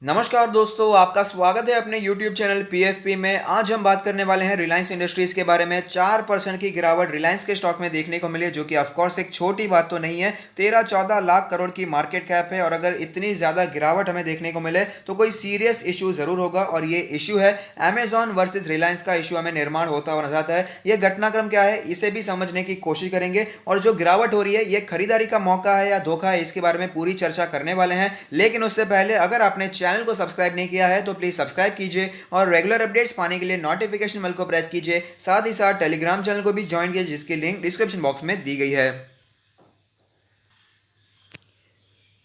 नमस्कार दोस्तों, आपका स्वागत है अपने YouTube चैनल PFP में। आज हम बात करने वाले हैं रिलायंस इंडस्ट्रीज के बारे में। 4% की गिरावट रिलायंस के स्टॉक में देखने को मिली, जो कि ऑफकोर्स एक छोटी बात तो नहीं है। 13-14 लाख करोड़ की मार्केट कैप है और अगर इतनी ज़्यादा गिरावट हमें देखने को मिले तो कोई सीरियस इशू ज़रूर होगा, और ये इशू है अमेजॉन वर्सेज रिलायंस का इशू हमें निर्माण होता हुआ नजर आता है। ये घटनाक्रम क्या है, इसे भी समझने की कोशिश करेंगे, और जो गिरावट हो रही है ये खरीदारी का मौका है या धोखा है, इसके बारे में पूरी चर्चा करने वाले हैं। लेकिन उससे पहले अगर आपने चैनल को सब्सक्राइब नहीं किया है तो प्लीज सब्सक्राइब कीजिए और रेगुलर अपडेट्स पाने के लिए नोटिफिकेशन बेल को प्रेस कीजिए। साथ ही साथ टेलीग्राम चैनल को भी ज्वाइन कीजिए, जिसकी लिंक डिस्क्रिप्शन बॉक्स में दी गई है।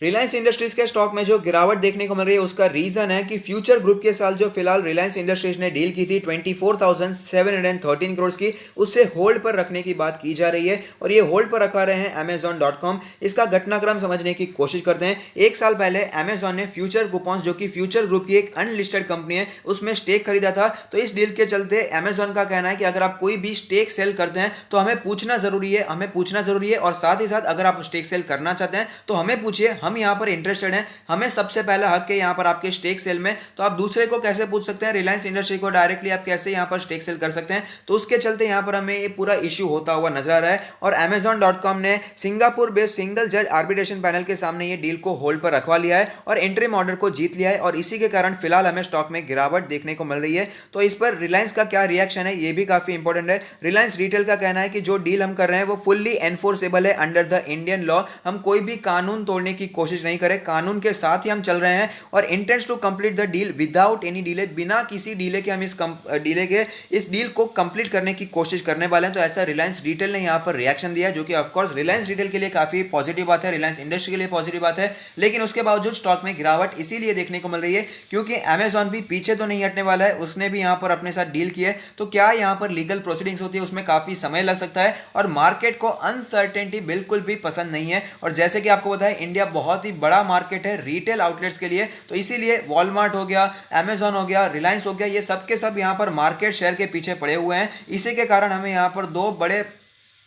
रिलायंस इंडस्ट्रीज के स्टॉक में जो गिरावट देखने को मिल रही है उसका रीजन है कि फ्यूचर ग्रुप के साथ जो फिलहाल रिलायंस इंडस्ट्रीज ने डील की थी 24,713 करोड़ की, उससे होल्ड पर रखने की बात की जा रही है और ये होल्ड पर रखा रहे हैं Amazon.com। इसका घटनाक्रम समझने की कोशिश करते हैं। एक साल पहले Amazon ने फ्यूचर कूपन्स, जो कि फ्यूचर ग्रुप की एक अनलिस्टेड कंपनी है, उसमें स्टेक खरीदा था। तो इस डील के चलते Amazon का कहना है कि अगर आप कोई भी स्टेक सेल करते हैं तो हमें पूछना जरूरी है, और साथ ही साथ अगर आप स्टेक सेल करना चाहते हैं तो हमें पूछिए, हम यहां पर इंटरेस्टेड हैं, हमें सबसे पहला हक है यहां पर आपके स्टेक सेल में। तो आप दूसरे को कैसे पूछ सकते हैं, रिलायंस इंडस्ट्री को डायरेक्टली आप कैसे यहां पर स्टेक सेल कर सकते हैं। तो उसके चलते यहां पर हमें ये पूरा इश्यू होता हुआ नजर आ रहा है और Amazon.com ने सिंगापुर बेस्ड सिंगल जज आर्बिट्रेशन पैनल के सामने ये डील को होल्ड पर रखवा लिया है और इंटरिम ऑर्डर को जीत लिया है, और इसी के कारण फिलहाल हमें स्टॉक में गिरावट देखने को मिल रही है। तो इस पर रिलायंस का क्या रिएक्शन है, ये भी काफी इंपॉर्टेंट है। रिलायंस रिटेल का कहना है कि जो डील हम कर रहे हैं वो फुल्ली एनफोर्सेबल है अंडर द इंडियन लॉ। हम कोई भी कानून तोड़ने की कोशिश नहीं करें, कानून के साथ ही हम चल रहे हैं, और intents to complete the deal without any delay, बिना किसी डिले के हम इस डील को कंप्लीट करने की कोशिश करने वाले हैं। तो ऐसा रिलायंस रिटेल ने यहां पर रिएक्शन दिया, जो कि ऑफकोर्स रिलायंस रिटेल के लिए काफी पॉजिटिव बात है, रिलायंस इंडस्ट्री के लिए पॉजिटिव बात है। लेकिन उसके बावजूद स्टॉक में गिरावट इसीलिए देखने को मिल रही है क्योंकि Amazon भी पीछे तो नहीं हटने वाला है, उसने भी यहां पर अपने साथ डील की है। तो क्या यहां पर लीगल प्रोसीडिंग्स होती है, उसमें काफी समय लग सकता है, और मार्केट को अनसर्टेनिटी बिल्कुल भी पसंद नहीं है। और जैसे कि आपको बताया, इंडिया बहुत ही बड़ा मार्केट है रिटेल आउटलेट्स के लिए, तो इसीलिए वॉलमार्ट हो गया, Amazon हो गया, रिलायंस हो गया, ये सब के सब यहां पर मार्केट शेयर के पीछे पड़े हुए हैं। इसी के कारण हमें यहां पर दो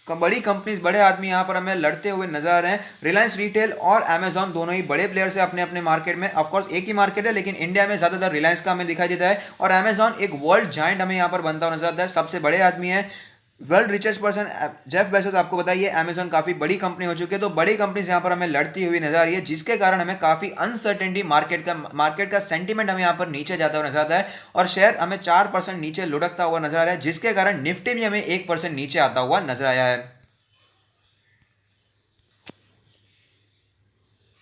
बड़ी कंपनीज, बड़े आदमी यहां पर हमें लड़ते हुए नजर आ रहे हैं। रिलायंस रिटेल और Amazon दोनों ही बड़े प्लेयर्स हैं अपने अपने मार्केट में। ऑफकोर्स एक ही मार्केट है, लेकिन इंडिया में ज्यादातर रिलायंस का हमें दिखाई देता है, और Amazon एक वर्ल्ड जायंट हमें यहां पर बनता हुआ नजर आता है। सबसे बड़े आदमी है world richest person Jeff Bezos. आपको बताइए Amazon काफी बड़ी कंपनी हो चुकी है, तो बड़ी कंपनीज यहां पर हमें लड़ती हुई नजर आ रही है, जिसके कारण हमें काफी अनसर्टेनिटी, मार्केट का सेंटीमेंट हमें यहां पर नीचे जाता हुआ नजर आता है, और शेयर हमें 4% नीचे लुढ़कता हुआ नजर आ रहा है, जिसके कारण निफ्टी में हमें 1% नीचे आता हुआ नजर आया है।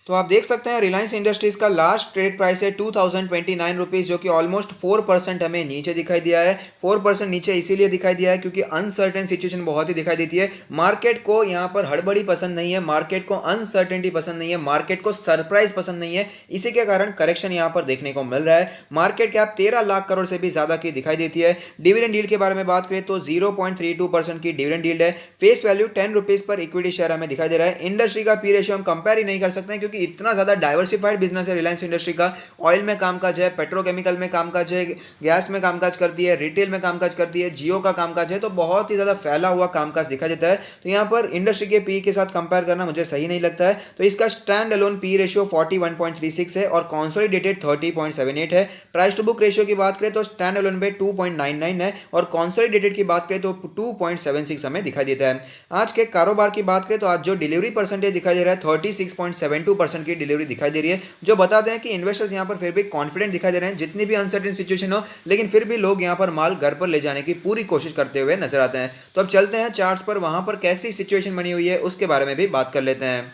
तो आप देख सकते हैं रिलायंस इंडस्ट्रीज का लास्ट ट्रेड प्राइस है 2029 रुपीज़, जो कि ऑलमोस्ट 4% हमें नीचे दिखाई दिया है। 4% नीचे इसीलिए दिखाई दिया है क्योंकि अनसर्टेन सिचुएशन बहुत ही दिखाई देती है। मार्केट को यहाँ पर हड़बड़ी पसंद नहीं है, मार्केट को अनसर्टेनिटी पसंद नहीं है, मार्केट को सरप्राइज पसंद नहीं है। इसी के कारण करेक्शन यहाँ पर देखने को मिल रहा है। मार्केट कैप 13 लाख करोड़ से भी ज्यादा की दिखाई देती है। डिविडेंड यील्ड के बारे में बात करें तो 0.32% की डिविडेंड यील्ड है। Face value 10 rupees per equity share हमें दिखाई दे रहा है। इंडस्ट्री का पी रेशियो हम कंपेयर ही नहीं कर सकते क्योंकि इतना ज्यादा डाइवर्सिफाइड बिजनेस है रिलायंस इंडस्ट्री का। ऑयल में कामकाज है, पेट्रोकेमिकल में कामकाज है, गैस में कामकाज करती है, रिटेल में कामकाज करती है, जियो का कामकाज है, तो बहुत ही ज्यादा फैला हुआ कामकाज दिखा देता है। तो यहाँ पर इंडस्ट्री के पी के साथ कंपेयर करना मुझे सही नहीं लगता है। तो इसका स्टैंड अलोन पी रेशियो 41.36 है और कॉन्सोलिडेटेड 30.78 है। प्राइस टू बुक रेशियो की बात करें तो स्टैंड अलोन पे 2.99 है और कॉन्सोलिडेटेड की बात करें तो 2.76 हमें दिखाई देता है। आज के कारोबार की बात करें तो आज जो डिलीवरी परसेंटेज दिखाई दे रहा है 36.72% की डिलीवरी दिखाई दे रही है, जो बताते हैं कि इन्वेस्टर्स यहां पर फिर भी कॉन्फिडेंट दिखाई दे रहे हैं। जितनी भी अनसर्टेन सिचुएशन हो, लेकिन फिर भी लोग यहां पर माल घर पर ले जाने की पूरी कोशिश करते हुए नजर आते हैं। तो अब चलते हैं चार्ट्स पर, वहां पर कैसी सिचुएशन बनी हुई है उसके बारे में भी बात कर लेते हैं।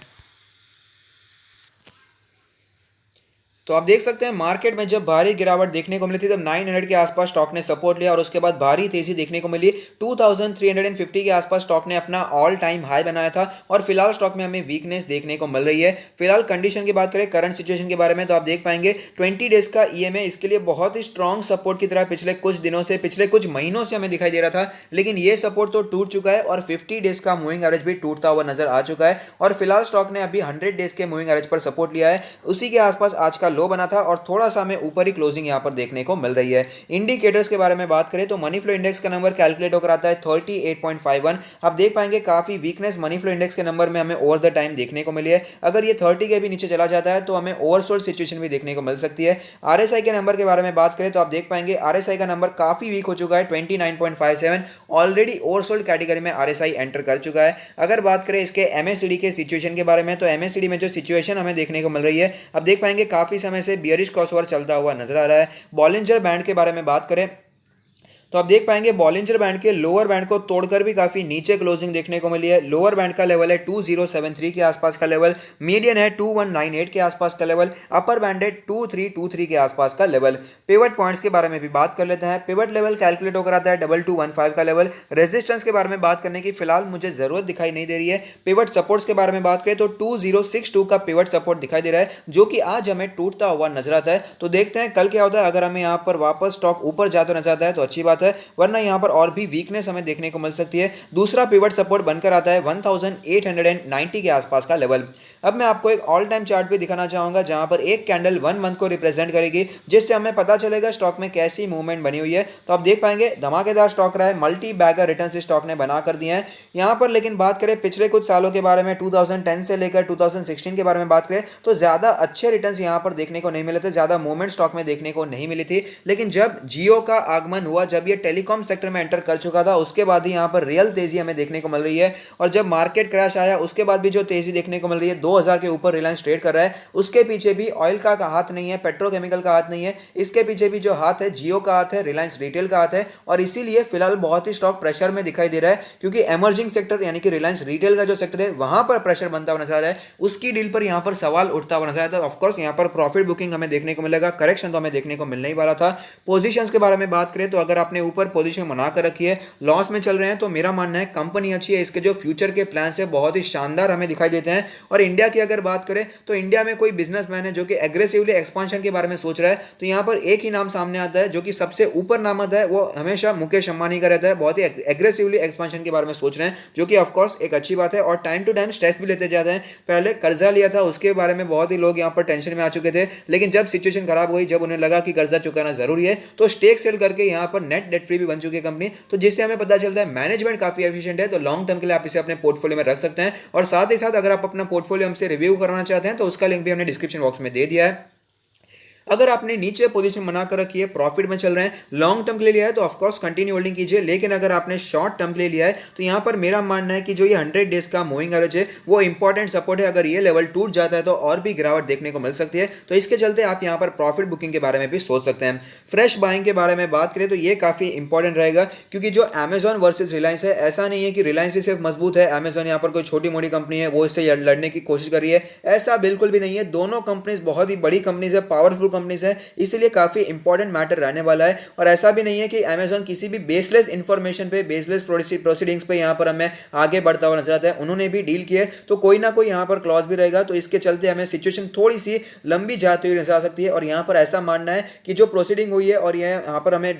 तो आप देख सकते हैं मार्केट में जब भारी गिरावट देखने को मिली थी तब 900 के आसपास स्टॉक ने सपोर्ट लिया और उसके बाद भारी तेजी देखने को मिली। 2350 के आसपास स्टॉक ने अपना ऑल टाइम हाई बनाया था और फिलहाल स्टॉक में हमें वीकनेस देखने को मिल रही है। फिलहाल कंडीशन की बात करें, करंट सिचुएशन के बारे में, तो आप देख पाएंगे 20 डेज का ईएमए इसके लिए बहुत ही स्ट्रॉन्ग सपोर्ट की तरह पिछले कुछ दिनों से, पिछले कुछ महीनों से हमें दिखाई दे रहा था, लेकिन ये सपोर्ट तो टूट चुका है और 50 डेज का मूविंग एवरेज भी टूटता हुआ नजर आ चुका है। और फिलहाल स्टॉक ने अभी 100 डेज के मूविंग एवरेज पर सपोर्ट लिया है। उसी के आसपास आज का लो बना था और थोड़ा सा हमें ऊपर ही क्लोजिंग यहाँ पर देखने को मिल रही है। इंडिकेटर्स के बारे में बात करें तो मनी फ्लो इंडेक्स का नंबर कैलकुलेट होकर आता है 38.51। आप देख पाएंगे काफी वीकनेस मनी फ्लो इंडेक्स के नंबर में हमें ओवर द टाइम देखने को मिली है। अगर ये 30 के भी नीचे चला जाता है तो हमें ओवरसोल्ड सिचुएशन भी देखने को मिल सकती है। आरएसआई के नंबर के बारे में बात करें तो आप देख पाएंगे आरएसआई का नंबर काफी वीक हो चुका है 29.57। ऑलरेडी ओवरसोल्ड कैटेगरी में आरएसआई एंटर कर चुका है। अगर बात करें इसके एमएससीडी के सिचुएशन के बारे में तो एमएससीडी में जो सिचुएशन हमें देखने को मिल रही है, अब देख पाएंगे काफी समय से बियरिश क्रॉसओवर चलता हुआ नजर आ रहा है। बॉलिंजर बैंड के बारे में बात करें तो आप देख पाएंगे बॉलिंजर बैंड के लोअर बैंड को तोड़कर भी काफी नीचे क्लोजिंग देखने को मिली है। लोअर बैंड का लेवल है 2073 के आसपास का लेवल, मीडियन है 2198 के आसपास का लेवल, अपर बैंड है 2323 के आसपास का लेवल। पिवट पॉइंट्स के बारे में भी बात कर लेते हैं। पिवट लेवल कैलकुलेट होकर आता है 2215 का लेवल। रेजिस्टेंस के बारे में बात करने की फिलहाल मुझे जरूरत दिखाई नहीं दे रही है। पिवट सपोर्ट्स के बारे में बात करें तो 2062 का पिवट सपोर्ट दिखाई दे रहा है, जो कि आज हमें टूटता हुआ नजर आता है। तो देखते हैं कल क्या होता है। अगर हमें यहाँ पर वापस स्टॉक ऊपर जाता नजर आता है तो अच्छी बात है, वरना यहां पर और भी वीकनेस हमें देखने को मिल सकती है। दूसरा पिवट सपोर्ट बनकर आता है 1890 के आसपास का लेवल। अब मैं आपको एक ऑल टाइम चार्ट भी दिखाना चाहूंगा जहां पर एक कैंडल 1 मंथ को रिप्रेजेंट करेगी, जिससे हमें पता चलेगा स्टॉक में कैसी मूवमेंट बनी हुई है। तो आप देख पाएंगे धमाकेदार स्टॉक रहा है, मल्टी बैगर रिटर्न स्टॉक ने बना कर दिए हैं यहां पर। लेकिन बात करें पिछले कुछ सालों के बारे में, 2010 से लेकर 2016 के बारे में बात करें तो ज्यादा अच्छे रिटर्न्स यहां पर देखने को नहीं मिले थे, ज्यादा मूवमेंट स्टॉक में देखने को नहीं मिली थी। लेकिन जब जियो का आगमन हुआ, जब ये टेलीकॉम सेक्टर में एंटर कर चुका था, उसके बाद ही यहां पर रियल तेजी हमें देखने को मिल रही है। और जब मार्केट क्रैश आया उसके बाद भी जो तेजी देखने को मिल रही है, 2000 के ऊपर रिलायंस ट्रेड कर रहा है, उसके पीछे भी ऑयल का हाथ नहीं है, पेट्रोकेमिकल का हाथ नहीं है, इसके पीछे भी जो हाथ है जियो का हाथ है, रिलायंस रिटेल का हाथ है। और इसीलिए फिलहाल बहुत ही स्टॉक प्रेशर में दिखाई दे रहा है, क्योंकि एमर्जिंग सेक्टर यानी कि रिलायंस रिटेल का जो सेक्टर है वहां पर प्रेशर बनता हुआ नजर आ रहा है, उसकी डील पर यहां पर सवाल उठता हुआ नजर आता है। ऑफकोर्स यहां पर प्रॉफिट बुकिंग हमें देखने को मिलेगा, करेक्शन तो हमें देखने को मिलने ही वाला था। पोजीशंस के बारे में बात करें तो अगर आपने ऊपर पोजीशन बना कर रखी है, लॉस में चल रहे हैं, तो मेरा मानना है कंपनी अच्छी है, इसके जो फ्यूचर के प्लान है बहुत ही शानदार हमें दिखाई देते हैं। और इंडिया की अगर बात करें तो इंडिया में कोई बिजनेसमैन है जो कि एग्रेसिवली एक्सपांशन के बारे में सोच रहा है, तो यहां पर एक ही नाम सामने आता है जो कि सबसे ऊपर नाम आता है, वो हमेशा मुकेश अंबानी का रहता है। बहुत ही एग्रेसिवली एक्सपांशन के बारे में सोच रहे हैं, जो कि ऑफकोर्स एक अच्छी बात है। और टाइम टू टाइम स्टेप्स भी लेते जाते हैं। पहले कर्जा लिया था, उसके बारे में बहुत ही लोग यहां पर टेंशन में आ चुके थे, लेकिन जब सिचुएशन खराब हुई, जब उन्हें लगा कि कर्जा चुकाना जरूरी है, तो स्टेक सेल करके यहां पर नेट डेट फ्री भी बन चुकी है कंपनी। तो जिससे हमें पता चलता है मैनेजमेंट काफी एफिशिएंट है, तो लॉन्ग टर्म के लिए आप इसे अपने पोर्टफोलियो में रख सकते हैं। और साथ ही साथ अगर आप अपना पोर्टफोलियो हमसे रिव्यू करना चाहते हैं तो उसका लिंक भी हमने डिस्क्रिप्शन बॉक्स में दे दिया है। अगर आपने नीचे पोजीशन बनाकर रखी है, प्रॉफिट में चल रहे हैं, लॉन्ग टर्म के लिए लिया है, तो ऑफकोर्स कंटिन्यू होल्डिंग कीजिए। लेकिन अगर आपने शॉर्ट टर्म के लिए लिया है तो यहां पर मेरा मानना है कि जो ये 100 डेज का मूविंग एवरेज है वो इंपॉर्टेंट सपोर्ट है। अगर ये लेवल टूट जाता है तो और भी गिरावट देखने को मिल सकती है, तो इसके चलते आप यहां पर प्रॉफिट बुकिंग के बारे में भी सोच सकते हैं। फ्रेश बाइंग के बारे में बात करें तो ये काफी इंपॉर्टेंट रहेगा, क्योंकि जो अमेजॉन वर्सेज रिलायंस है, ऐसा नहीं है कि रिलायंस ही सिर्फ मजबूत है, अमेजॉन यहाँ पर कोई छोटी मोटी कंपनी है वो इससे लड़ने की कोशिश कर रही है, ऐसा बिल्कुल भी नहीं है। दोनों कंपनीज बहुत ही बड़ी कंपनीज है, पावरफुल कंपनीज है, इसलिए काफी इंपॉर्टेंट मैटर रहने वाला है। और ऐसा भी नहीं है कि अमेजॉन किसी भी बेसलेस इंफॉर्मेशन पे, बेसलेस प्रोसीडिंग्स पे यहां पर हमें आगे बढ़ता हुआ नजर आता है। उन्होंने भी डील की है तो कोई ना कोई यहां पर क्लॉज भी रहेगा, तो इसके चलते हमें सिचुएशन थोड़ी सी लंबी जाती हुई नजर आ सकती है। और यहां पर ऐसा मानना है कि जो प्रोसीडिंग हुई है और यहां पर हमें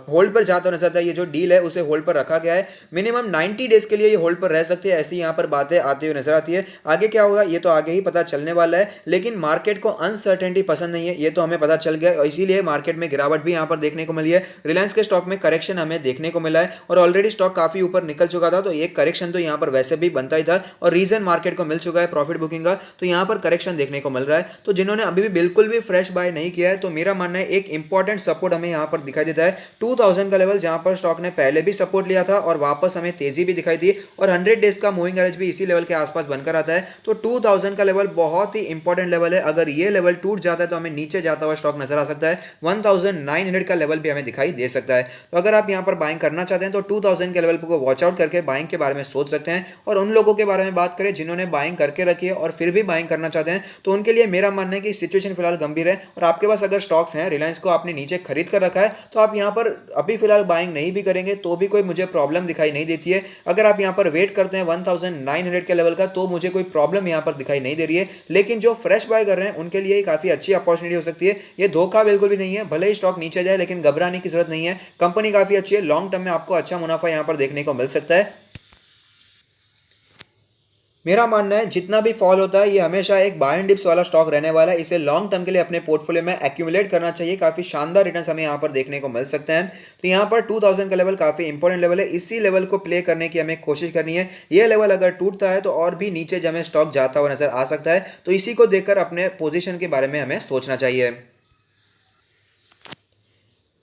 होल्ड पर जाता हुआ नजर आता है, ये जो डील है उसे होल्ड पर रखा गया है, मिनिमम 90 डेज के लिए ये होल्ड पर रह सकती है, ऐसी यहां पर बातें आती हुई नजर आती है। आगे क्या होगा ये तो आगे ही पता चलने वाला है, लेकिन मार्केट को अनसर्टेनिटी पसंद नहीं है, ये तो हमें पता चल गया, और इसीलिए मार्केट में गिरावट भी यहां पर देखने को मिली है। रिलायंस के स्टॉक में करेक्शन हमें देखने को मिला है, और ऑलरेडी स्टॉक काफी ऊपर निकल चुका था, तो एक करेक्शन तो यहां पर वैसे भी बनता ही था, और रीजन मार्केट को मिल चुका है प्रॉफिट बुकिंग का, तो यहां पर करेक्शन देखने को मिल रहा है। तो जिन्होंने अभी भी बिल्कुल भी फ्रेश बाय नहीं किया है, तो मेरा मानना है एक इंपॉर्टेंट सपोर्ट हमें यहां पर दिखाई देता है 2000 का लेवल, जहां पर स्टॉक ने पहले भी सपोर्ट लिया था और वापस हमें तेजी भी दिखाई दी, और 100 डेज का मूविंग एवरेज भी इसी लेवल के आसपास बनकर आता है। तो 2000 का लेवल बहुत ही इंपॉर्टेंट लेवल है, अगर ये लेवल टूट जाता है तो हमें नीचे जाता हुआ स्टॉक नजर आ सकता है, 1900 का लेवल भी हमें दिखाई दे सकता है। तो अगर आप यहां पर बाइंग करना चाहते हैं तो 2000 के लेवल को वॉच आउट करके बाइंग के बारे में सोच सकते हैं। और उन लोगों के बारे में बात करें जिन्होंने बाइंग करके रखी है और फिर भी बाइंग करना चाहते हैं, तो उनके लिए मेरा मानना है कि सिचुएशन फिलहाल गंभीर है, और आपके पास अगर स्टॉक्स हैं, रिलायंस को आपने नीचे खरीद कर रखा है, तो आप यहां पर अभी फिलहाल बाइंग नहीं भी करेंगे तो भी कोई मुझे प्रॉब्लम दिखाई नहीं देती है। अगर आप यहां पर वेट करते हैं 1900 के लेवल का, तो मुझे कोई प्रॉब्लम यहां पर दिखाई नहीं दे रही है। लेकिन जो फ्रेश बाय कर रहे हैं उनके लिए काफी अच्छी अपॉर्चुनिटी हो सकती है, ये धोखा बिल्कुल भी नहीं है। भले ही स्टॉक नीचे जाए लेकिन घबराने की जरूरत नहीं है, कंपनी काफी अच्छी है, लॉन्ग टर्म में आपको अच्छा मुनाफा यहां पर देखने को मिल सकता है। मेरा मानना है जितना भी फॉल होता है ये हमेशा एक बाय एंड डिप्स वाला स्टॉक रहने वाला है। इसे लॉन्ग टर्म के लिए अपने पोर्टफोलियो में एक्यूमुलेट करना चाहिए। काफ़ी शानदार रिटर्न्स हमें यहाँ पर देखने को मिल सकते हैं। तो यहाँ पर 2000 का लेवल काफ़ी इंपॉर्टेंट लेवल है। इसी लेवल को प्ले करने की हमें कोशिश करनी है। ये लेवल अगर टूटता है तो और भी नीचे जब हमें स्टॉक जाता हुआ नजर आ सकता है। तो इसी को देखकर अपने पोजिशन के बारे में हमें सोचना चाहिए।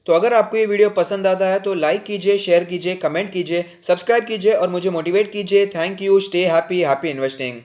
तो अगर आपको ये वीडियो पसंद आता है तो लाइक कीजिए, शेयर कीजिए, कमेंट कीजिए, सब्सक्राइब कीजिए और मुझे मोटिवेट कीजिए। Thank you. Stay happy, happy investing.